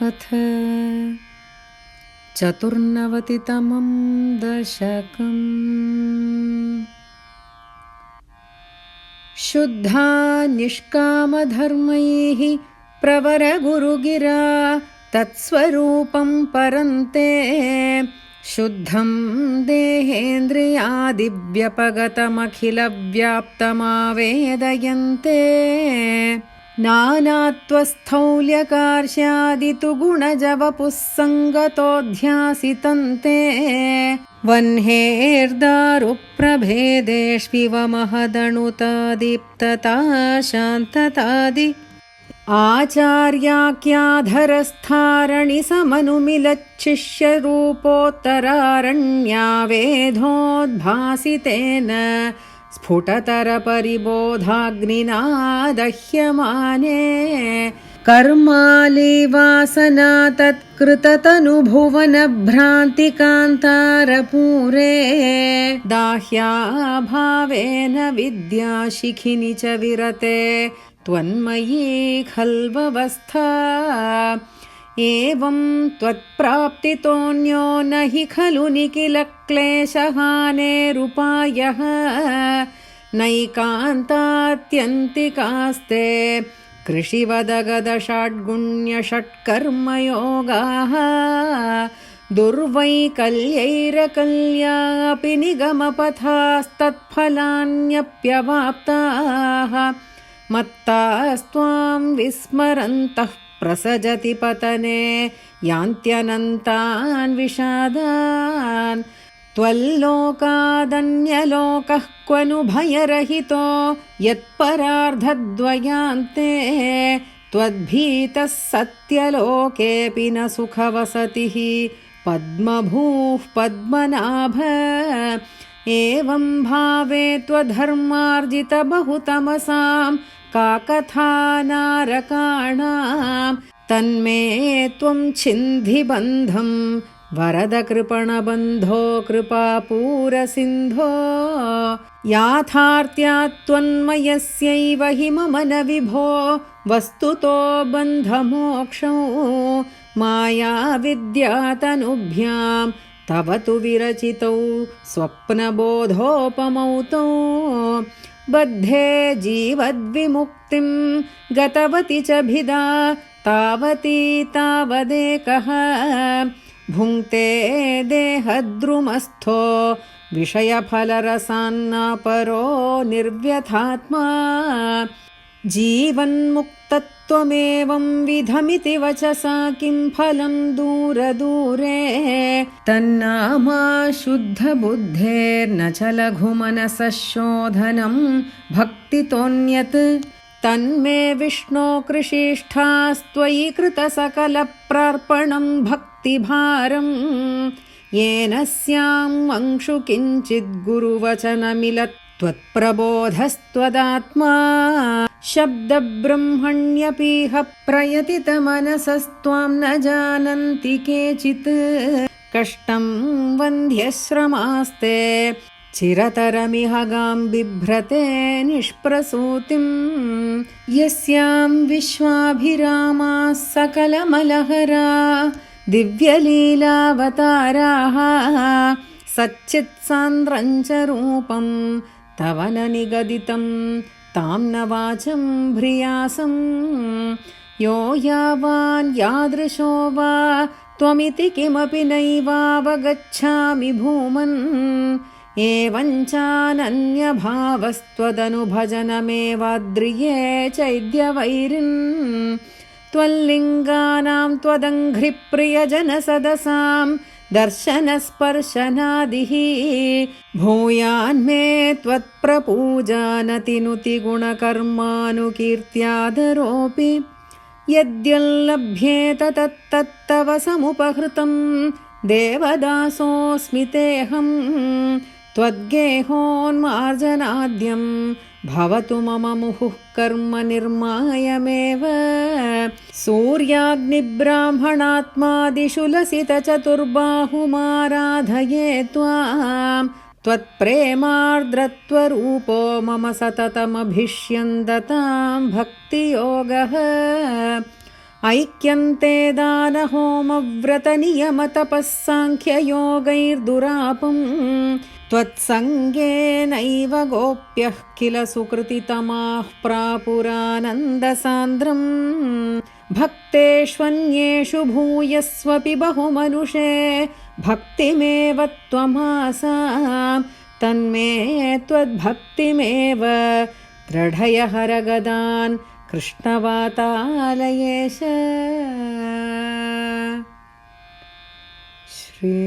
अथ 94तमं दशकम्। शुद्धा निष्कामधर्मैः प्रवरगुरुगिरा तत्स्वरूपं परन्ते शुद्धं देहेन्द्रियादिव्यपगतमखिलव्याप्तमावेदयन्ते नानात्वस्थौल्यकार्ष्यादितु गुणजवपुस्सङ्गतोऽध्यासितन्ते वह्नेर्दारुप्रभेदेष्विव महदणुतादीप्तता शान्ततादि आचार्याख्याधरस्थारणिसमनुमिलच्छिष्यरूपोत्तरारण्यावेधोद्भासितेन स्फुटतरपरिबोधाग्निना दह्यमाने कर्मालिवासना तत्कृततनुभुवनभ्रान्तिकान्तारपूरे दाह्याभावेन विद्याशिखिनि च विरते त्वन्मयी खल्वस्था एवं त्वत्प्राप्तितोऽन्यो न हि खलु निखिलक्लेशहानेरुपायः नैकान्तात्यन्तिकास्ते कृषिवदगदषड्गुण्यषट्कर्मयोगाः दुर्वैकल्यैरकल्यापि निगमपथास्तत्फलान्यप्यवाप्ताः मत्तास्त्वां विस्मरन्तः प्रसजति पतने यान्त्यनन्तान् विषादान् त्वल्लोकादन्यलोकः क्वनु भयरहितो यत्परार्धद्वयान्ते त्वद्भीतः सत्यलोकेऽपि न सुखवसतिः पद्मभूः पद्मनाभ एवं भावे त्वधर्मार्जितबहुतमसां का कथा नारकाणां तन्मे त्वं छिन्धि बन्धं वरदकृपणबन्धो कृपापूरसिन्धो याथार्त्यात् त्वन्मयस्यैव हि मम न विभो वस्तुतो बन्धमोक्षौ मायाविद्यातनुभ्यां तव तु विरचितौ स्वप्नबोधोपमौ तौ बद्धे जीवद्विमुक्तिं गतवति च भिदा तावती तावदेकः भुङ्क्ते देहद्रुमस्थो विषयफलरसान्नापरो निर्व्यथात्मा जीवन्मुक्तत्वमेवं विधमिति वचसा किं फलं दूरदूरे तन्नामा शुद्धबुद्धेर्न च लघुमनसः शोधनं भक्तितोऽन्यत् तन्मे विष्णो कृषिष्ठास्त्वयि कृतसकलप्रार्पणं भक्तिभारम् येन स्याम् अंशु किञ्चिद्गुरुवचनमिलत् त्वत्प्रबोधस्त्वदात्मा शब्दब्रह्मण्यपीह प्रयतितमनसस्त्वां न जानन्ति केचित् कष्टं वन्ध्यश्रमास्ते चिरतरमिह गां बिभ्रते निष्प्रसूतिं यस्यां विश्वाभिरामाः सकलमलहरा दिव्यलीलावताराः सच्चित्सान्द्रञ्च रूपं तव न निगदितं तां न वाचं भ्रियासं यो यावान् यादृशो वा त्वमिति किमपि नैवावगच्छामि भूमन् एवञ्चानन्यभावस्त्वदनुभजनमेवाद्रिये चैद्यवैरिन् त्वल्लिङ्गानां त्वदङ्घ्रिप्रियजनसदसां दर्शनस्पर्शनादिः भूयान्मे त्वत्प्रपूजानतिनुतिगुणकर्मानुकीर्त्यादरोऽपि यद्यल्लभ्येत तत्तत्तव समुपहृतं देवदासोऽस्मि तेऽहम् त्वद्गेहोन्मार्जनाद्यं भवतु मम मुहुः कर्म निर्मायमेव सूर्याग्निब्राह्मणात्मादिषु लसितचतुर्बाहुमाराधये त्वां त्वत्प्रेमार्द्रत्वरूपो मम सततमभिष्यन्दतां भक्तियोगः ऐक्यन्ते दानहोमव्रतनियमतपः साङ्ख्ययोगैर्दुरापं त्वत्सङ्गेनैव गोप्यः किल सुकृतितमाः प्रापुरानन्दसान्द्रम् भक्तेष्वन्येषु भूयस्वपि बहुमनुषे भक्तिमेव त्वमासां तन्मे त्वद्भक्तिमेव दृढय हरगदान् कृष्णवातालयेश। श्री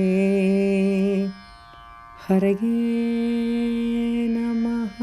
हरये नमः।